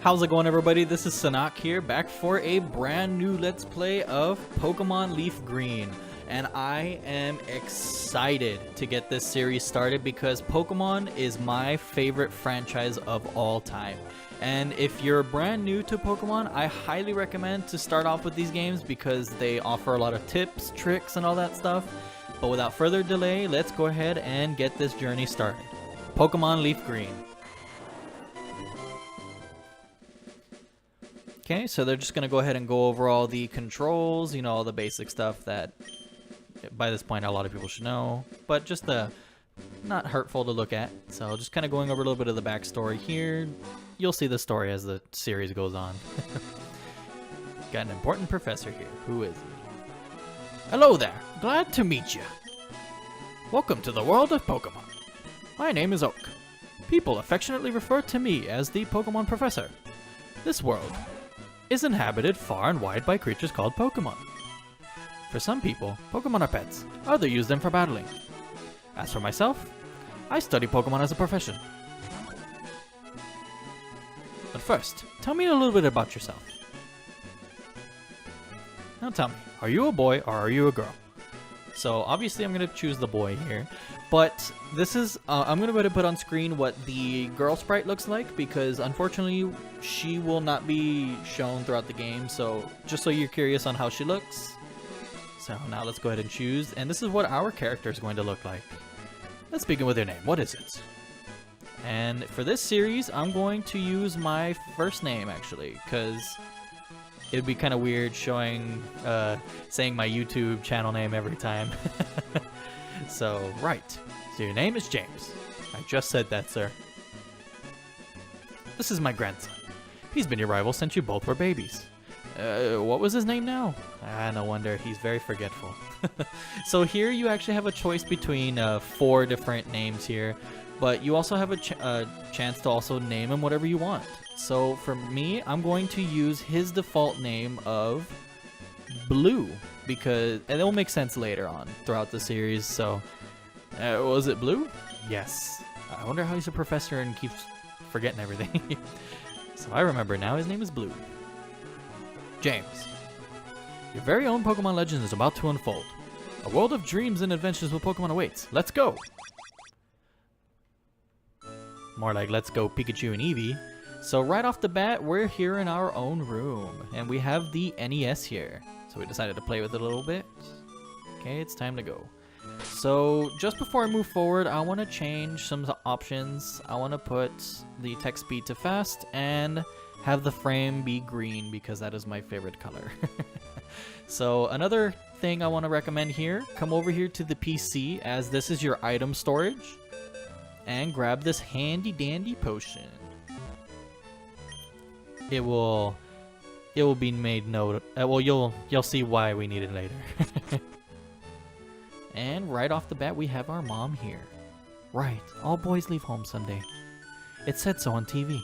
How's it going, everybody? This is Sunaak here, back for a brand new Let's Play of Pokemon LeafGreen. And I am excited to get this series started because Pokemon is my favorite franchise of all time. And if you're brand new to Pokemon, I highly recommend to start off with these games because they offer a lot of tips, tricks, and all that stuff. But without further delay, let's go ahead and get this journey started. Pokemon LeafGreen. Okay, so they're just going to go ahead and go over all the controls, all the basic stuff that by this point a lot of people should know, but just not hurtful to look at. So just kind of going over a little bit of the backstory here. You'll see the story as the series goes on. Got an important professor here. Who is he? Hello there. Glad to meet you. Welcome to the world of Pokemon. My name is Oak. People affectionately refer to me as the Pokemon Professor. This world is inhabited far and wide by creatures called Pokemon. For some people, Pokemon are pets. Others use them for battling. As for myself, I study Pokemon as a profession. But first, tell me a little bit about yourself. Now tell me, are you a boy or are you a girl? So obviously I'm going to choose the boy here, but this is, I'm going to go ahead and put on screen what the girl sprite looks like because unfortunately she will not be shown throughout the game, so just so you're curious on how she looks. So now let's go ahead and choose, and this is what our character is going to look like. Let's begin with your name. What is it? And for this series, I'm going to use my first name actually, because it'd be kind of weird showing, saying my YouTube channel name every time. So, right. So your name is James. I just said that, sir. This is my grandson. He's been your rival since you both were babies. What was his name now? No wonder. He's very forgetful. So here you actually have a choice between 4 different names here, but you also have a chance to also name him whatever you want. So for me, I'm going to use his default name of Blue because, and it will make sense later on throughout the series. So was it Blue? Yes. I wonder how he's a professor and keeps forgetting everything. So I remember now. His name is Blue. James, your very own Pokemon legend is about to unfold. A world of dreams and adventures with Pokemon awaits. Let's go! More like let's go Pikachu and Eevee. So right off the bat, we're here in our own room, and we have the NES here. So we decided to play with it a little bit. Okay, it's time to go. So just before I move forward, I want to change some options. I want to put the text speed to fast and have the frame be green because that is my favorite color. So another thing I want to recommend here, come over here to the PC as this is your item storage and grab this handy dandy potion. It will be made note. Well, you'll see why we need it later. And right off the bat, we have our mom here. Right, all boys leave home someday. It said so on TV.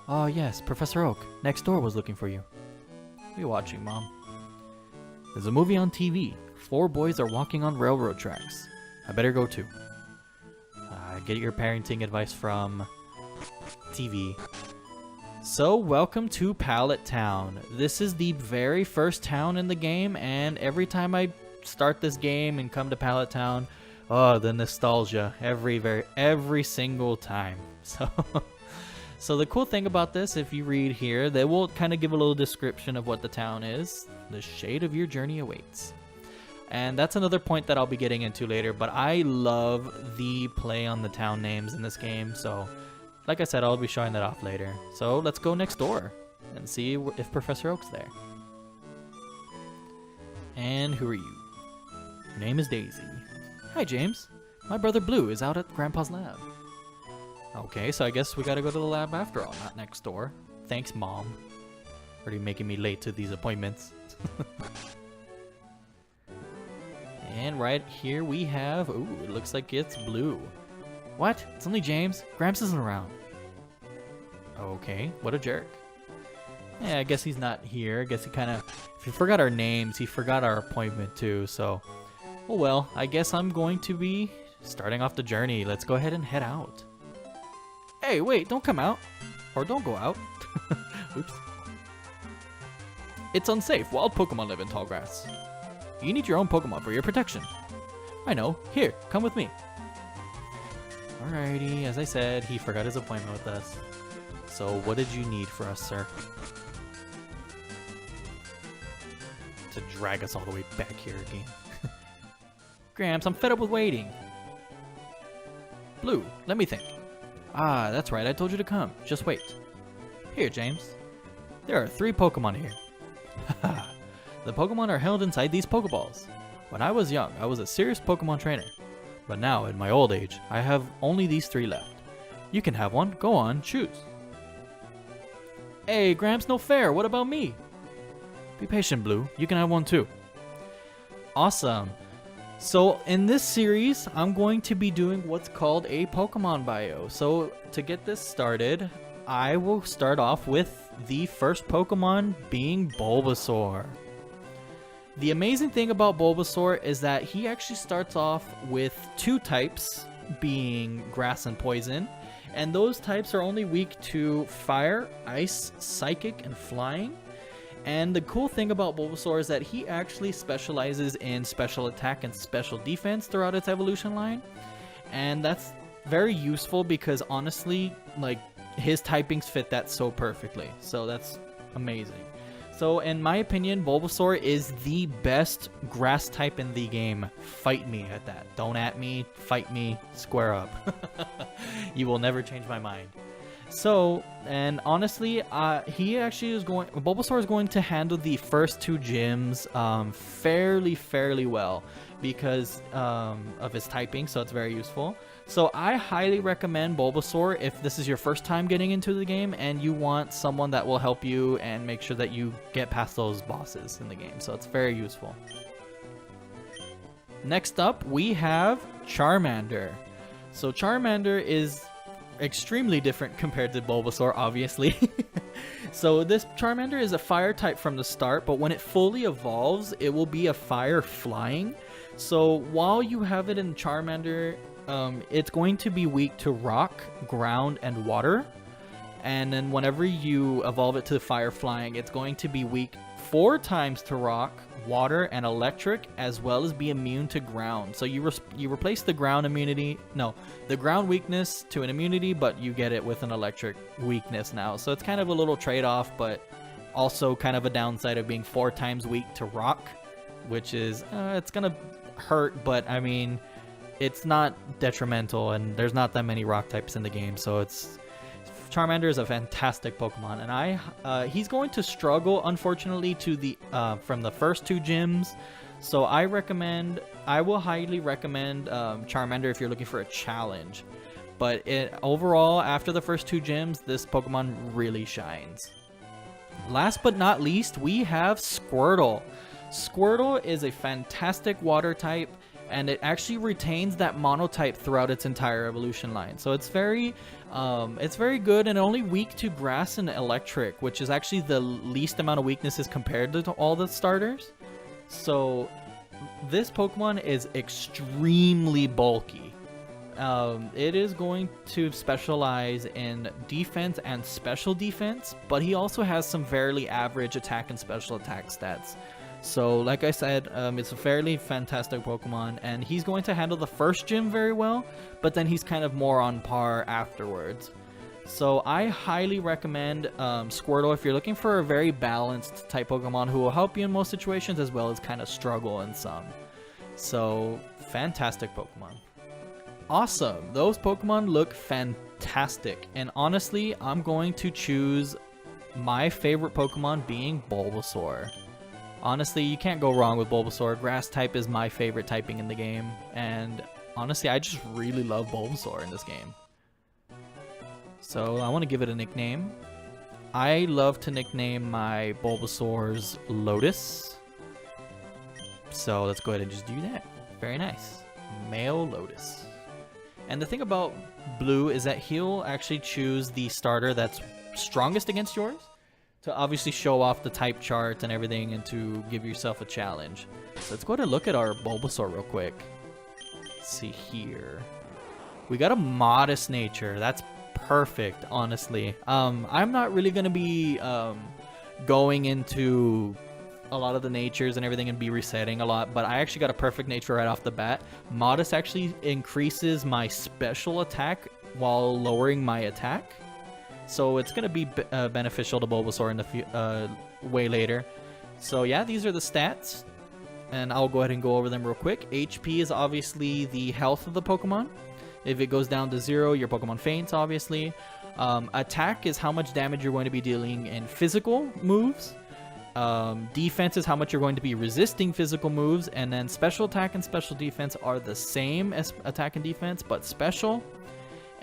Oh yes, Professor Oak, next door was looking for you. What are you watching, Mom? There's a movie on TV. 4 boys are walking on railroad tracks. I better go too. Get your parenting advice from TV. So, welcome to Pallet Town. This is the very first town in the game, and every time I start this game and come to Pallet Town, oh, the nostalgia every single time. So the cool thing about this, if you read here, they will kind of give a little description of what the town is. The shade of your journey awaits. And that's another point that I'll be getting into later, but I love the play on the town names in this game, so like I said, I'll be showing that off later. So let's go next door and see if Professor Oak's there. And who are you? Your name is Daisy. Hi, James. My brother Blue is out at Grandpa's lab. Okay, so I guess we gotta go to the lab after all, not next door. Thanks, Mom. Already making me late to these appointments. And right here we have, ooh, it looks like it's Blue. What? It's only James. Gramps isn't around. Okay, what a jerk. Yeah, I guess he's not here. I guess he kind of, if he forgot our names, he forgot our appointment too, so. Oh well, I guess I'm going to be starting off the journey. Let's go ahead and head out. Hey, wait, don't come out. Or don't go out. Oops. It's unsafe. Wild Pokemon live in tall grass. You need your own Pokemon for your protection. I know. Here, come with me. Alrighty, as I said, he forgot his appointment with us. So what did you need for us, sir? To drag us all the way back here again. Gramps, I'm fed up with waiting. Blue, let me think. Ah, that's right, I told you to come. Just wait. Here, James. There are 3 Pokemon here. Haha. The Pokemon are held inside these Pokeballs. When I was young, I was a serious Pokemon trainer. But now, in my old age, I have only these 3 left. You can have one. Go on, choose. Hey, Gramps, no fair. What about me? Be patient, Blue. You can have one too. Awesome. So in this series, I'm going to be doing what's called a Pokemon bio. So to get this started, I will start off with the first Pokemon being Bulbasaur. The amazing thing about Bulbasaur is that he actually starts off with 2 types, being Grass and Poison. And those types are only weak to Fire, Ice, Psychic, and Flying. And the cool thing about Bulbasaur is that he actually specializes in special attack and special defense throughout its evolution line. And that's very useful because honestly, like, his typings fit that so perfectly. So that's amazing. So in my opinion, Bulbasaur is the best grass type in the game. Fight me at that. Don't at me, fight me, square up. You will never change my mind. So, and honestly, Bulbasaur is going to handle the first 2 gyms fairly well because of his typing, so it's very useful. So I highly recommend Bulbasaur if this is your first time getting into the game and you want someone that will help you and make sure that you get past those bosses in the game. So it's very useful. Next up, we have Charmander. So Charmander is extremely different compared to Bulbasaur, obviously. So this Charmander is a fire type from the start, but when it fully evolves, it will be a fire flying. So while you have it in Charmander, it's going to be weak to rock, ground, and water. And then whenever you evolve it to fire flying, it's going to be weak 4 times to rock, water, and electric, as well as be immune to ground. So you replace the ground weakness to an immunity, but you get it with an electric weakness now. So it's kind of a little trade-off, but also kind of a downside of being 4 times weak to rock, which is it's gonna hurt, but I mean, it's not detrimental, and there's not that many rock types in the game, so Charmander is a fantastic Pokemon, and he's going to struggle, unfortunately, from the first 2 gyms. So I will highly recommend Charmander if you're looking for a challenge. But overall, after the first 2 gyms, this Pokemon really shines. Last but not least, we have Squirtle. Squirtle is a fantastic water type, and it actually retains that monotype throughout its entire evolution line. So it's very good, and only weak to grass and electric, which is actually the least amount of weaknesses compared to all the starters. So this Pokemon is extremely bulky. It is going to specialize in defense and special defense, but he also has some fairly average attack and special attack stats. So, like I said, it's a fairly fantastic Pokemon, and he's going to handle the first gym very well, but then he's kind of more on par afterwards. So, I highly recommend Squirtle if you're looking for a very balanced type Pokemon who will help you in most situations as well as kind of struggle in some. So, fantastic Pokemon. Awesome! Those Pokemon look fantastic, and honestly, I'm going to choose my favorite Pokemon being Bulbasaur. Honestly, you can't go wrong with Bulbasaur. Grass type is my favorite typing in the game, and honestly, I just really love Bulbasaur in this game. So I want to give it a nickname. I love to nickname my Bulbasaurs Lotus. So let's go ahead and just do that. Very nice. Male Lotus. And the thing about Blue is that he'll actually choose the starter that's strongest against yours, to obviously show off the type chart and everything and to give yourself a challenge. So let's go ahead and look at our Bulbasaur real quick. Let's see here. We got a modest nature. That's perfect, honestly. I'm not really gonna be going into a lot of the natures and everything and be resetting a lot, but I actually got a perfect nature right off the bat. Modest actually increases my special attack while lowering my attack, so it's gonna be beneficial to Bulbasaur in the way later. So yeah, these are the stats, and I'll go ahead and go over them real quick. HP is obviously the health of the Pokemon. If it goes down to 0, your Pokemon faints, obviously. Attack is how much damage you're going to be dealing in physical moves. Defense is how much you're going to be resisting physical moves. And then special attack and special defense are the same as attack and defense, but special.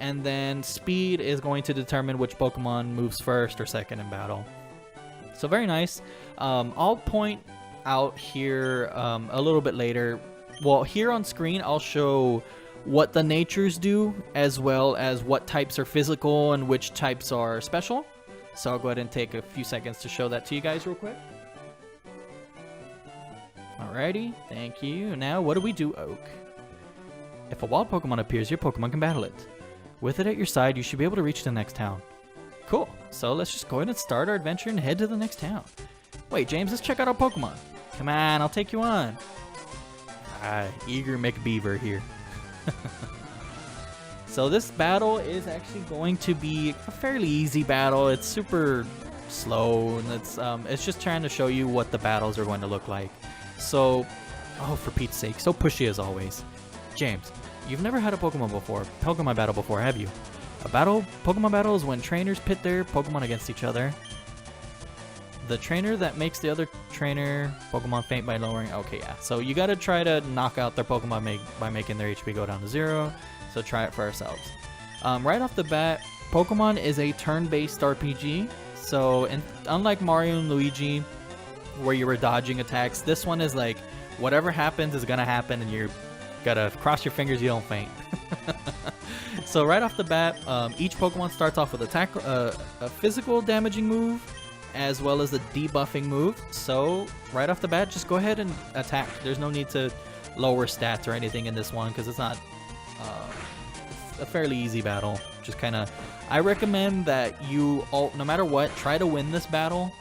And then speed is going to determine which Pokemon moves first or second in battle. So very nice. I'll point out here a little bit later. Well, here on screen, I'll show what the natures do, as well as what types are physical and which types are special. So I'll go ahead and take a few seconds to show that to you guys real quick. Alrighty, thank you. Now, what do we do, Oak? If a wild Pokemon appears, your Pokemon can battle it. With it at your side, you should be able to reach the next town. Cool, so let's just go ahead and start our adventure and head to the next town. Wait, James, let's check out our Pokemon. Come on, I'll take you on. Eager McBeaver here. So this battle is actually going to be a fairly easy battle. It's super slow, and it's just trying to show you what the battles are going to look like. So, oh, for Pete's sake, so pushy as always. James, you've never had a Pokemon battle before, have you? Pokemon battle is when trainers pit their Pokemon against each other. The trainer that makes the other trainer Pokemon faint by lowering. Okay, yeah. So you gotta try to knock out their Pokemon by making their HP go down to 0. So try it for ourselves. Right off the bat, Pokemon is a turn-based RPG. So unlike Mario and Luigi, where you were dodging attacks, this one is like whatever happens is gonna happen, and you're gotta cross your fingers you don't faint. So right off the bat, each Pokemon starts off with a physical damaging move, as well as a debuffing move. So right off the bat, just go ahead and attack. There's no need to lower stats or anything in this one, because it's not a fairly easy battle. Just kind of, I recommend that you no matter what, try to win this battle,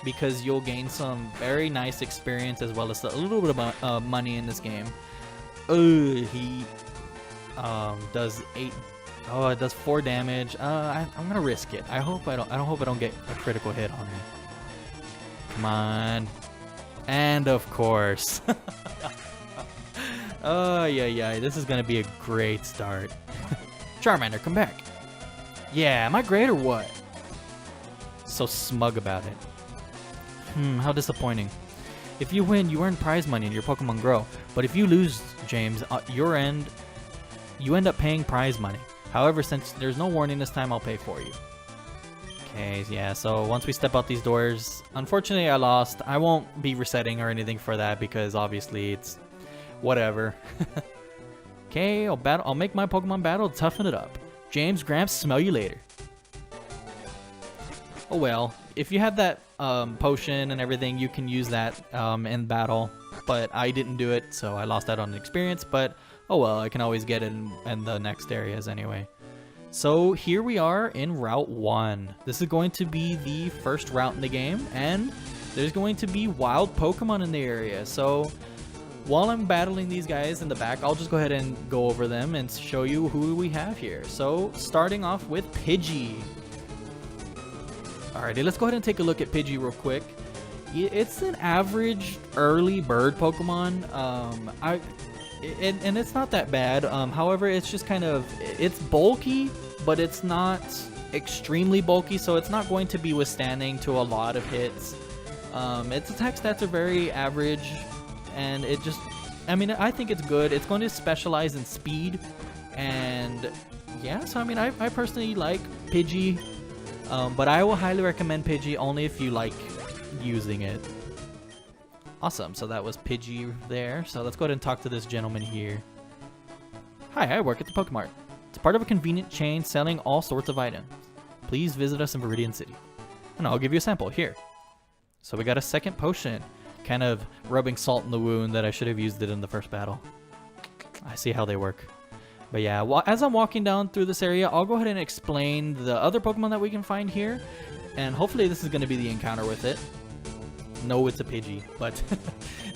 because you'll gain some very nice experience as well as a little bit of money in this game. He does 8. Oh, it does 4 damage. I'm gonna risk it. I hope I don't get a critical hit on me. Come on. And of course. Oh yeah. This is gonna be a great start. Charmander, come back. Yeah, am I great or what? So smug about it. How disappointing. If you win, you earn prize money and your Pokemon grow. But if you lose, James, you end up paying prize money. However, since there's no warning this time, I'll pay for you. Okay, yeah, so once we step out these doors, unfortunately I lost. I won't be resetting or anything for that, because obviously it's whatever. Okay, I'll make my Pokemon battle to toughen it up. James, Gramps, smell you later. Oh well, if you have that potion and everything, you can use that in battle, but I didn't do it, so I lost out on experience, but oh well, I can always get it in the next areas anyway. So here we are in Route 1. This is going to be the first route in the game, and there's going to be wild Pokemon in the area. So while I'm battling these guys in the back, I'll just go ahead and go over them and show you who we have here. So starting off with Pidgey. Alrighty, let's go ahead and take a look at Pidgey real quick. It's an average early bird Pokemon. And it's not that bad. However, it's just kind of, it's bulky, but it's not extremely bulky, so it's not going to be withstanding to a lot of hits. Its attack stats are very average, and it just, I mean, I think it's good. It's going to specialize in speed, and yeah, so I mean, I personally like Pidgey, but I will highly recommend Pidgey only if you like using it. Awesome, so that was Pidgey there. So let's go ahead and talk to this gentleman here. Hi, I work at the Pokemart. It's part of a convenient chain selling all sorts of items. Please visit us in Viridian City. And I'll give you a sample, here. So we got a second potion. Kind of rubbing salt in the wound that I should have used it in the first battle. I see how they work. But yeah, as I'm walking down through this area, I'll go ahead and explain the other Pokemon that we can find here. And hopefully this is going to be the encounter with it. No, it's a Pidgey. But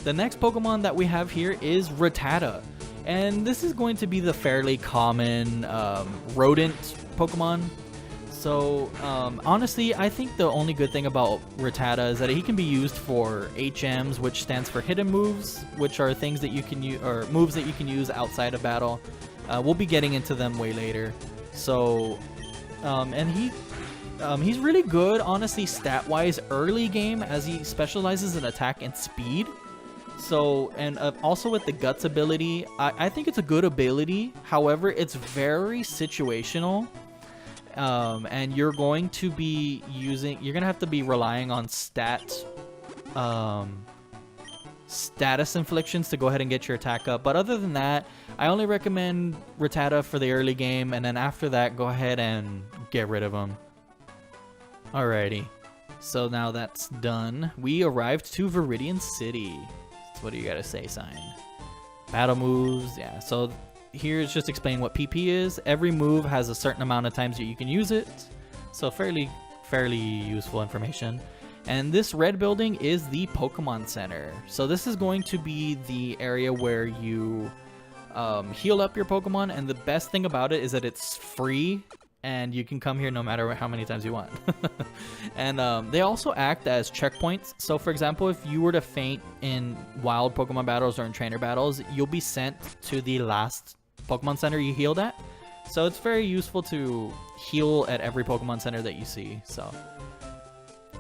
the next Pokemon that we have here is Rattata. And this is going to be the fairly common rodent Pokemon. So, honestly, I think the only good thing about Rattata is that he can be used for HMs, which stands for hidden moves, which are things that you can use, or moves that you can use outside of battle. We'll be getting into them way later. So, and he's really good, honestly, stat-wise early game, as he specializes in attack and speed. So, and also with the Guts ability, I think it's a good ability. However, it's very situational. And you're going to be you're going to have to be relying on status inflictions to go ahead and get your attack up. But other than that, I only recommend Rattata for the early game, and then after that, go ahead and get rid of him. Alrighty. So now that's done. We arrived to Viridian City. So what do you gotta say, Sign? Battle moves, yeah. So here's just explain what PP is. Every move has a certain amount of times that you can use it. So fairly useful information. And this red building is the Pokemon Center. So this is going to be the area where you heal up your Pokemon. And the best thing about it is that it's free. And you can come here no matter how many times you want. And they also act as checkpoints. So for example, if you were to faint in wild Pokemon battles or in trainer battles, you'll be sent to the last Pokemon Center you healed at. So it's very useful to heal at every Pokemon Center that you see. So,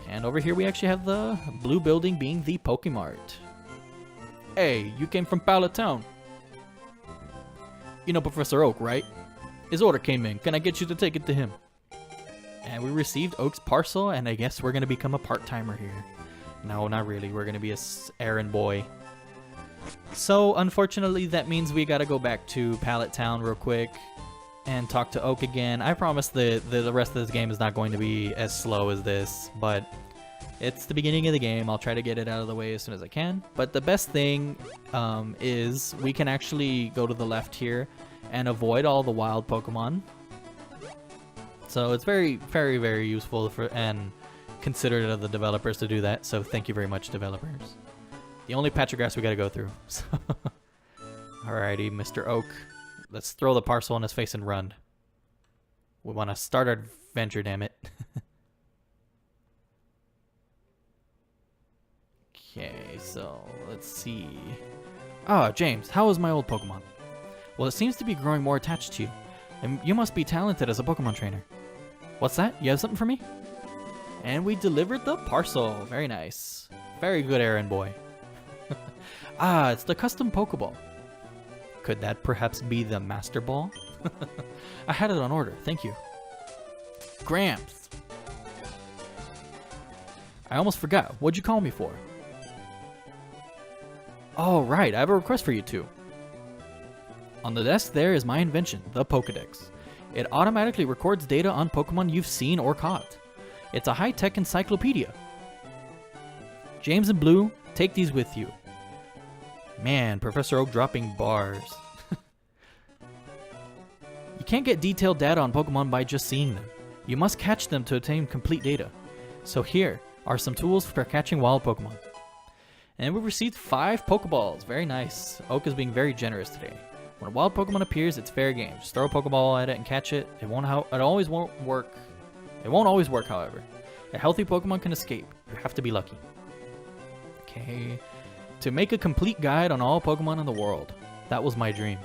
and over here we actually have the blue building being the Pokemart. Hey, you came from PALLET Town. You know Professor Oak, right? His order came in. Can I get you to take it to him? And we received Oak's parcel, and I guess we're going to become a part-timer here. No, not really. We're going to be a errand boy. So, unfortunately, that means we gotta go back to PALLET Town real quick and talk to Oak again. I promise the rest of this game is not going to be as slow as this, but it's the beginning of the game. I'll try to get it out of the way as soon as I can. But the best thing is we can actually go to the left here and avoid all the wild Pokemon. So it's very, very, very useful and considerate of the developers to do that. So thank you very much, developers. The only patch of grass we gotta go through. So alrighty, Mr. Oak. Let's throw the parcel in his face and run. We want to start our adventure, damn it. Okay, so let's see. Ah, James, how is my old Pokemon? Well, it seems to be growing more attached to you. And you must be talented as a Pokemon trainer. What's that? You have something for me? And we delivered the parcel. Very nice. Very good errand boy. Ah, it's the custom Pokeball. Could that perhaps be the Master Ball? I had it on order, thank you. Gramps! I almost forgot, what'd you call me for? Oh right, I have a request for you two. On the desk there is my invention, the Pokédex. It automatically records data on Pokemon you've seen or caught. It's a high-tech encyclopedia. James and Blue, take these with you. Man, Professor Oak dropping bars. You can't get detailed data on Pokemon by just seeing them. You must catch them to obtain complete data. So here are some tools for catching wild Pokemon. And we received 5 Pokeballs. Very nice. Oak is being very generous today. When a wild Pokemon appears, it's fair game. Just throw a Pokeball at it and catch it. It always won't work. It won't always work, however. A healthy Pokemon can escape. You have to be lucky. Okay. To make a complete guide on all Pokemon in the world. That was my dream.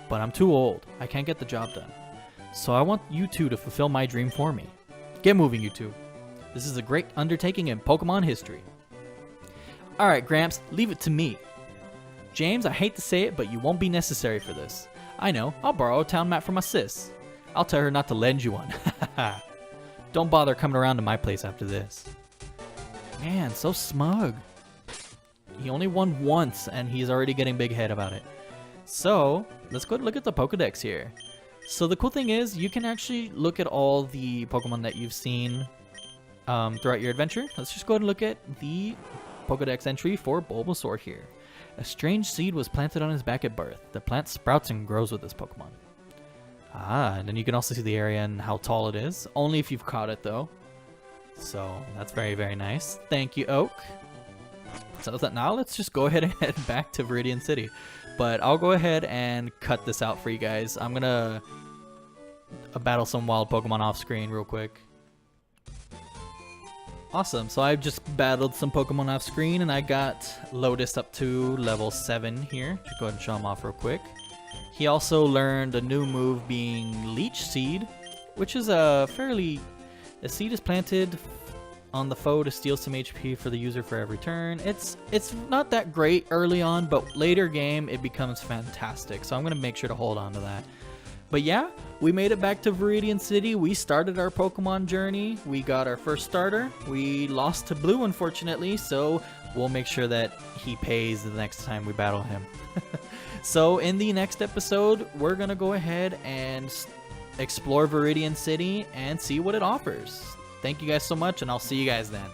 But I'm too old. I can't get the job done. So I want you two to fulfill my dream for me. Get moving, you two. This is a great undertaking in Pokemon history. Alright, Gramps, leave it to me. James, I hate to say it, but you won't be necessary for this. I know, I'll borrow a town map from my sis. I'll tell her not to lend you one. Don't bother coming around to my place after this. Man, so smug. He only won once, and he's already getting big head about it. So, let's go look at the Pokedex here. So the cool thing is, you can actually look at all the Pokemon that you've seen throughout your adventure. Let's just go ahead and look at the Pokedex entry for Bulbasaur here. A strange seed was planted on his back at birth. The plant sprouts and grows with this Pokemon. Ah, and then you can also see the area and how tall it is. Only if you've caught it, though. So that's very, very nice. Thank you, Oak. So now let's just go ahead and head back to Viridian City. But I'll go ahead and cut this out for you guys. I'm going to battle some wild Pokemon off screen real quick. Awesome, so I've just battled some Pokemon off screen and I got Lotus up to level 7 here. Just go ahead and show him off real quick. He also learned a new move being Leech Seed, which is a fairly... The seed is planted on the foe to steal some HP for the user for every turn. It's not that great early on, but later game it becomes fantastic. So I'm going to make sure to hold on to that. But yeah, we made it back to Viridian City. We started our Pokemon journey. We got our first starter. We lost to Blue, unfortunately, so we'll make sure that he pays the next time we battle him. So in the next episode, we're going to go ahead and explore Viridian City and see what it offers. Thank you guys so much, and I'll see you guys then.